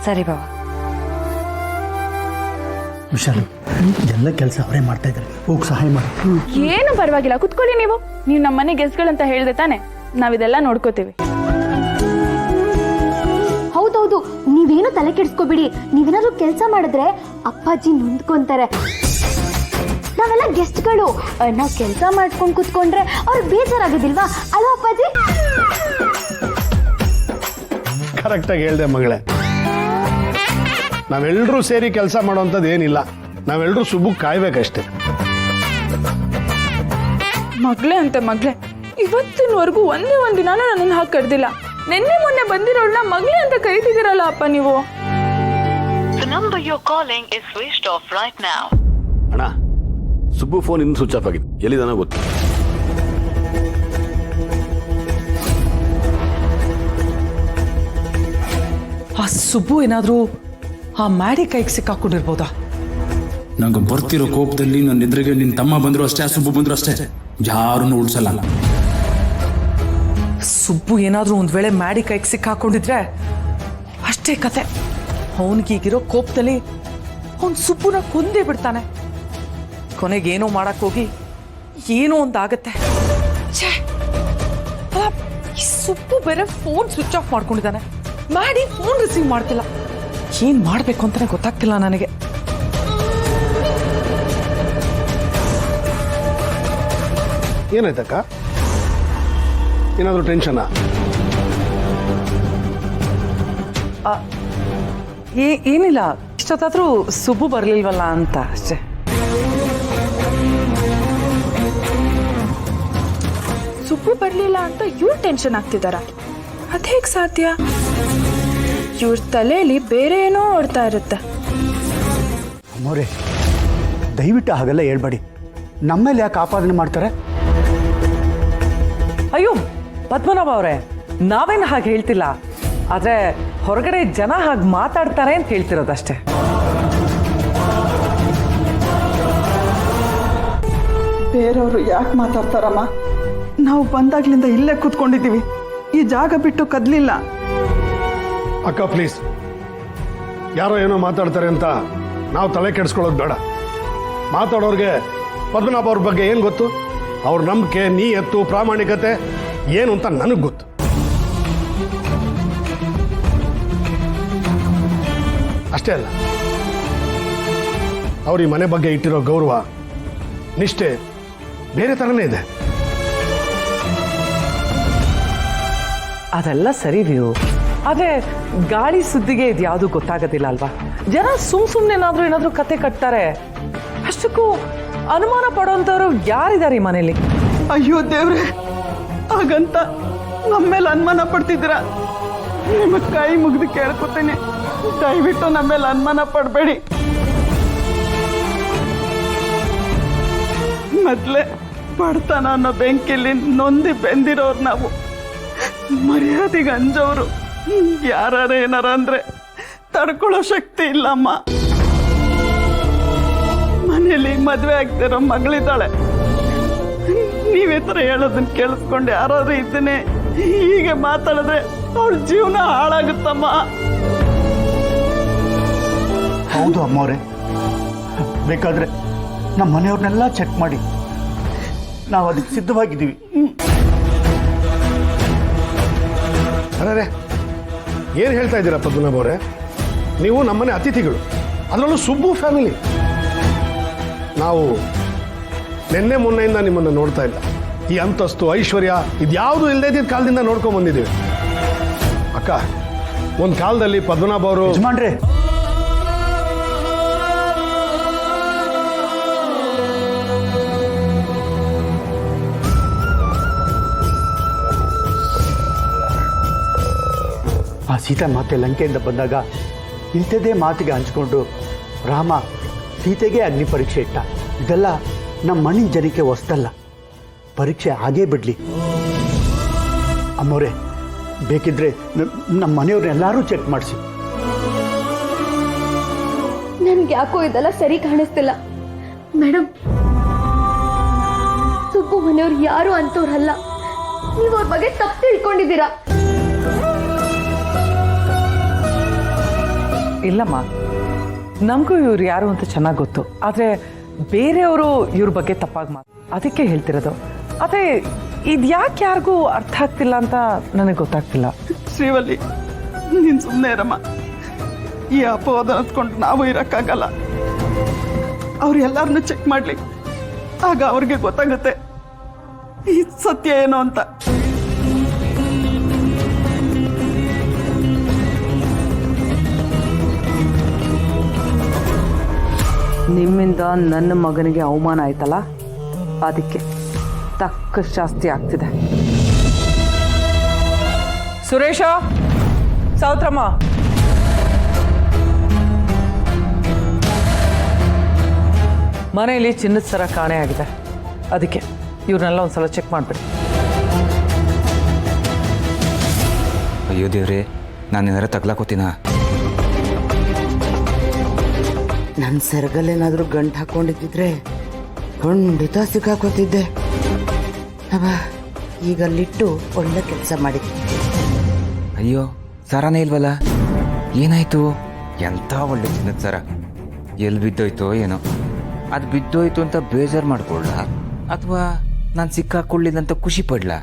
ಸರಿ ಬಾವ. ವಿಶಾಲ್, ಎಲ್ಲ ಕೆಲಸ ಅವರೇ ಮಾಡ್ತಾ ಇದ್ದಾರೆ, ಹೋಗಿ ಸಹಾಯ ಮಾಡಿ. ಏನು ಪರವಾಗಿಲ್ಲ, ಕುತ್ಕೊಳ್ಳಿ. ನೀವು ನಮ್ಮ ಮನೆ ಗೆಸ್ಟ್ಗಳಂತ ಹೇಳಿದೆ ತಾನೆ, ನಾವಿದೆಲ್ಲ ನೋಡ್ಕೋತೀವಿ. ಹೌದೌದು, ನೀವೇನು ತಲೆ ಕೆಡಿಸ್ಕೋಬಿಡಿ. ನೀವೇನಾದ್ರೂ ಕೆಲಸ ಮಾಡಿದ್ರೆ ಅಪ್ಪಾಜಿ ನೊಂದ್ಕೊಂತಾರೆ. ನಾವೆಲ್ಲ ಗೆಸ್ಟ್ಗಳು, ನಾವು ಕೆಲಸ ಮಾಡ್ಕೊಂಡು ಕುತ್ಕೊಂಡ್ರೆ ಅವ್ರಿಗೆ ಬೇಜಾರಾಗೋದಿಲ್ವಾ ಅಲ್ವಾ ಅಪ್ಪಾಜಿ? ಕರೆಕ್ಟಾಗಿ ಹೇಳ್ದೆ ಮಗಳೇ. ನಾವೆಲ್ಲರೂ ಸೇರಿ ಕೆಲಸ ಮಾಡೋವಂಥದ್ದು ಏನಿಲ್ಲ, ನಾವೆಲ್ಲರೂ ಸುಬ್ಬು ಕಾಯ್ಬೇಕಷ್ಟೇ. ಮಗಳೇ ಅಂತ ಮಗಳೇ, ಇವತ್ತಿನವರೆಗೂ ಒಂದೇ ಒಂದಿನಾನು ನನ್ನನ್ನು ಹಾಕಿ ಕರೆದಿಲ್ಲ. ನಿನ್ನೆ ಮೊನ್ನೆ ಬಂದಿರೋಳನ್ನ ಮಗಳೇ ಅಂತ ಕರಿತಿದ್ದೀರಲ್ಲ ಅಪ್ಪ ನೀವು. The number you're calling is switched off right now. ಅಣ್ಣ, ಸುಬ್ಬು ಫೋನ್ ಇನ್ನು ಸ್ವಿಚ್ ಆಫ್ ಆಗಿದೆ, ಎಲ್ಲಿದಾನೋ ಗೊತ್ತು. ಆ ಸುಬ್ಬು ಏನಾದ್ರೂ ಆ ಮ್ಯಾಡಿ ಕೈಗೆ ಸಿಕ್ಕಾಕೊಂಡಿರ್ಬೋದಾ? ನಂಗೆ ಬರ್ತಿರೋ ಕೋಪದಲ್ಲಿ ನನ್ನ ಎದುರಿಗೆ ನಿನ್ನ ತಮ್ಮ ಬಂದ್ರು ಅಷ್ಟೇ, ಸುಬ್ಬು ಬಂದ್ರು ಅಷ್ಟೇ, ಯಾರನ್ನು ಉಳಿಸಲ್ಲ. ಸುಬ್ಬು ಏನಾದ್ರೂ ಒಂದ್ ವೇಳೆ ಮ್ಯಾಡಿ ಕೈಗೆ ಸಿಕ್ಕಾಕೊಂಡಿದ್ರೆ ಅಷ್ಟೇ ಕತೆ. ಅವನಿಗೀಗಿರೋ ಕೋಪದಲ್ಲಿ ಅವನ್ ಸುಬ್ಬುನ ಕೊಂದೇ ಬಿಡ್ತಾನೆ. ಕೊನೆಗೆ ಏನೋ ಮಾಡಕ್ ಹೋಗಿ ಏನೋ ಒಂದಾಗತ್ತೆ. ಈ ಸುಬ್ಬು ಬೇರೆ ಫೋನ್ ಸ್ವಿಚ್ ಆಫ್ ಮಾಡ್ಕೊಂಡಿದ್ದಾನೆ, ಮ್ಯಾಡಿ ಫೋನ್ ರಿಸೀವ್ ಮಾಡ್ತಿಲ್ಲ. ಏನ್ ಮಾಡ್ಬೇಕು ಅಂತಾನೆ ಗೊತ್ತಾಗ್ತಿಲ್ಲ ನನಗೆ. ಏನಾಯ್ತಕ್ಕ? ಏನಾದರೂ ಟೆನ್ಷನಾ? ಏನಿಲ್ಲ, ಇಷ್ಟೊತ್ತಾದ್ರೂ ಸುಬ್ಬು ಬರ್ಲಿಲ್ವಲ್ಲ ಅಂತ ಅಷ್ಟೇ. ಸುಬ್ಬು ಬರ್ಲಿಲ್ಲ ಅಂತ ಇವ್ರು ಟೆನ್ಷನ್ ಆಗ್ತಿದಾರ? ಅದೇಗ್ ಸಾಧ್ಯ? ಇವ್ರ ತಲೆಯಲ್ಲಿ ಬೇರೆ ಏನೋ ಓಡ್ತಾ ಇರುತ್ತೆ. ಅಮ್ಮೋರೆ, ದಯವಿಟ್ಟು ಹಾಗೆಲ್ಲ ಹೇಳ್ಬೇಡಿ. ನಮ್ಮೇಲೆ ಯಾಕೆ ಆಪಾದನೆ ಮಾಡ್ತಾರೆ? ಅಯ್ಯೋ ಪದ್ಮನಾಭ ಅವರೇ, ನಾವೇನು ಹಾಗೆ ಹೇಳ್ತಿಲ್ಲ, ಆದ್ರೆ ಹೊರಗಡೆ ಜನ ಹಾಗೆ ಮಾತಾಡ್ತಾರೆ ಅಂತ ಹೇಳ್ತಿರೋದಷ್ಟೇ. ಬೇರೆಯವರು ಯಾಕೆ ಮಾತಾಡ್ತಾರಮ್ಮ? ನಾವು ಬಂದಾಗ್ಲಿಂದ ಇಲ್ಲೇ ಕೂತ್ಕೊಂಡಿದ್ದೀವಿ, ಈ ಜಾಗ ಬಿಟ್ಟು ಕದ್ಲಿಲ್ಲ. ಅಕ್ಕ ಪ್ಲೀಸ್, ಯಾರೋ ಏನೋ ಮಾತಾಡ್ತಾರೆ ಅಂತ ನಾವು ತಲೆ ಕೆಡಿಸ್ಕೊಳ್ಳೋದು ಬೇಡ. ಮಾತಾಡೋರಿಗೆ ಪದ್ಮನಾಭ ಅವ್ರ ಬಗ್ಗೆ ಏನು ಗೊತ್ತು? ಅವ್ರ ನಂಬಿಕೆ, ನೀಯತ್ತು, ಪ್ರಾಮಾಣಿಕತೆ ಏನು ಅಂತ ನನಗೆ ಗೊತ್ತು. ಅಷ್ಟೇ ಅಲ್ಲ, ಅವ್ರ ಈ ಮನೆ ಬಗ್ಗೆ ಇಟ್ಟಿರೋ ಗೌರವ, ನಿಷ್ಠೆ ಬೇರೆ ಥರನೇ ಇದೆ. ಅದೆಲ್ಲ ಸರಿ ವ್ಯೂ, ಆದ್ರೆ ಗಾಳಿ ಸುದ್ದಿಗೆ ಇದು ಯಾವುದು ಗೊತ್ತಾಗೋದಿಲ್ಲ ಅಲ್ವಾ? ಜನ ಸುಮ್ಮನೆ ಏನಾದ್ರೂ ಕತೆ ಕಟ್ತಾರೆ. ಅಷ್ಟಕ್ಕೂ ಅನುಮಾನ ಪಡೋಂಥವ್ರು ಯಾರಿದ್ದಾರೆ ಈ ಮನೇಲಿ? ಅಯ್ಯೋ ದೇವ್ರೆ, ಹಾಗಂತ ನಮ್ಮೇಲೆ ಅನುಮಾನ ಪಡ್ತಿದ್ದೀರಾ? ನಿಮ್ಮ ಕೈ ಮುಗಿದು ಕೇಳ್ಕೊತೀನಿ, ದಯವಿಟ್ಟು ನಮ್ಮೇಲೆ ಅನುಮಾನ ಪಡಬೇಡಿ. ಮೊದಲೇ ಬಡತನ ಅನ್ನೋ ಬೆಂಕಿಲಿ ನೊಂದಿ ಬೆಂದಿರೋರು ನಾವು, ಮರ್ಯಾದೆಗೆ ಅಂಜೋರು. ಯಾರ ಏನಾರ ಅಂದ್ರೆ ತಡ್ಕೊಳ್ಳೋ ಶಕ್ತಿ ಇಲ್ಲಮ್ಮ. ಮನೇಲಿ ಮದುವೆ ಆಗ್ತಿರೋ ಮಗಳಿದ್ದಾಳೆ, ನೀವೇ ಥರ ಹೇಳೋದನ್ನ ಕೇಳಿಸ್ಕೊಂಡು ಯಾರಾದ್ರೂ ಇದ್ದೇನೆ ಹೀಗೆ ಮಾತಾಡಿದ್ರೆ ಅವಳ ಜೀವನ ಹಾಳಾಗುತ್ತಮ್ಮ. ಹೌದು ಅಮ್ಮವ್ರೆ, ಬೇಕಾದ್ರೆ ನಮ್ಮ ಮನೆಯವ್ರನ್ನೆಲ್ಲ ಚೆಕ್ ಮಾಡಿ, ನಾವು ಅದಕ್ಕೆ ಸಿದ್ಧವಾಗಿದ್ದೀವಿ. ಅರೆ, ಏನು ಹೇಳ್ತಾ ಇದ್ದೀರಾ ಪದ್ಮನಾಭ ಅವರೇ? ನೀವು ನಮ್ಮನೆ ಅತಿಥಿಗಳು, ಅದರಲ್ಲೂ ಸುಬ್ಬು ಫ್ಯಾಮಿಲಿ. ನಾವು ನಿನ್ನೆ ಮೊನ್ನೆಯಿಂದ ನಿಮ್ಮನ್ನು ನೋಡ್ತಾ ಇಲ್ಲ. ಈ ಅಂತಸ್ತು, ಐಶ್ವರ್ಯ ಇದ್ಯಾವುದು ಇಲ್ಲದೇ ಇದ್ದ ಕಾಲದಿಂದ ನೋಡ್ಕೊಂಡ್ ಬಂದಿದ್ದೀವಿ. ಅಕ್ಕ, ಒಂದು ಕಾಲದಲ್ಲಿ ಪದ್ಮನಾಭ ಅವರು ಯಜಮಾನ್ರೆ, ಆ ಸೀತಾ ಮಾತೆ ಲಂಕೆಯಿಂದ ಬಂದಾಗ ಇಂಥದ್ದೇ ಮಾತಿಗೆ ಹಂಚ್ಕೊಂಡು ರಾಮ ಸೀತೆಗೆ ಅಗ್ನಿ ಪರೀಕ್ಷೆ ಇಟ್ಟ. ಇದೆಲ್ಲ ನಮ್ಮ ಮಣ್ಣಿನ ಜನಕ್ಕೆ ಹೊಸ್ತಲ್ಲ, ಪರೀಕ್ಷೆ ಹಾಗೇ ಬಿಡಲಿ. ಅಮ್ಮೋರೆ, ಬೇಕಿದ್ರೆ ನಮ್ಮ ಮನೆಯವ್ರನ್ನೆಲ್ಲರೂ ಚೆಕ್ ಮಾಡಿಸಿ. ನನ್ಗೆ ಯಾಕೋ ಇದೆಲ್ಲ ಸರಿ ಕಾಣಿಸ್ತಿಲ್ಲ ಮೇಡಮ್. ಸುಬ್ಬು ಮನೆಯವ್ರು ಯಾರು ಅಂತವ್ರಲ್ಲ, ನೀವು ಅವ್ರ ಬಗ್ಗೆ ತಪ್ಪು ತಿಳ್ಕೊಂಡಿದ್ದೀರಾ. ಇಲ್ಲಮ್ಮ, ನಮಗೂ ಇವ್ರು ಯಾರು ಅಂತ ಚೆನ್ನಾಗಿ ಗೊತ್ತು. ಆದರೆ ಬೇರೆಯವರು ಇವ್ರ ಬಗ್ಗೆ ತಪ್ಪಾಗಿ ಅದಕ್ಕೆ ಹೇಳ್ತಿರೋದು. ಆದರೆ ಇದು ಯಾಕೆ ಯಾರಿಗೂ ಅರ್ಥ ಆಗ್ತಿಲ್ಲ ಅಂತ ನನಗೆ ಗೊತ್ತಾಗ್ತಿಲ್ಲ. ಶ್ರೀವಲ್ಲಿ, ನೀನು ಸುಮ್ಮನೆ ಇರಮ್ಮ. ಈ ಅಪವಾದ ಹತ್ಕೊಂಡು ನಾವು ಇರೋಕ್ಕಾಗಲ್ಲ. ಅವ್ರು ಎಲ್ಲರನ್ನೂ ಚೆಕ್ ಮಾಡಲಿ, ಆಗ ಅವ್ರಿಗೆ ಗೊತ್ತಾಗುತ್ತೆ ಈ ಸತ್ಯ ಏನು ಅಂತ. ನಿಮ್ಮಿಂದ ನನ್ನ ಮಗನಿಗೆ ಅವಮಾನ ಆಯ್ತಲ್ಲ, ಅದಕ್ಕೆ ತಕ್ಕ ಜಾಸ್ತಿ ಆಗ್ತಿದೆ. ಸುರೇಶ, ಸೌತ್ರಮ್ಮ, ಮನೆಯಲ್ಲಿ ಚಿನ್ನದ ಸರ ಕಾಣೆ ಆಗಿದೆ. ಅದಕ್ಕೆ ಇವ್ರನ್ನೆಲ್ಲ ಒಂದ್ಸಲ ಚೆಕ್ ಮಾಡಿಬಿಡಿ. ಅಯ್ಯೋ ದೇವ್ರೆ, ನಾನೇನಾರ ತಗ್ಲಾಕೋತೀನ? ನನ್ನ ಸೆರಗಲ್ಲೇನಾದರೂ ಗಂಟು ಹಾಕೊಂಡಿದ್ದಿದ್ರೆ ಖಂಡಿತ ಸಿಕ್ಕಾಕೋತಿದ್ದೆ. ಅವ ಈಗ ಅಲ್ಲಿಟ್ಟು ಒಳ್ಳೆ ಕೆಲಸ ಮಾಡಿದ್ದೆ. ಅಯ್ಯೋ, ಸರನೇ ಇಲ್ವಲ್ಲ, ಏನಾಯ್ತು? ಎಂಥ ಒಳ್ಳೆ ಚಿನ್ನದ ಸರ ಎಲ್ಲಿ ಬಿದ್ದೋಯ್ತೋ ಏನೋ. ಅದು ಬಿದ್ದೋಯ್ತು ಅಂತ ಬೇಜಾರು ಮಾಡ್ಕೊಳ್ಳ ಅಥವಾ ನಾನು ಸಿಕ್ಕಾಕೊಳ್ಳಿಲ್ಲ ಅಂತ ಖುಷಿ ಪಡ್ಲಾ?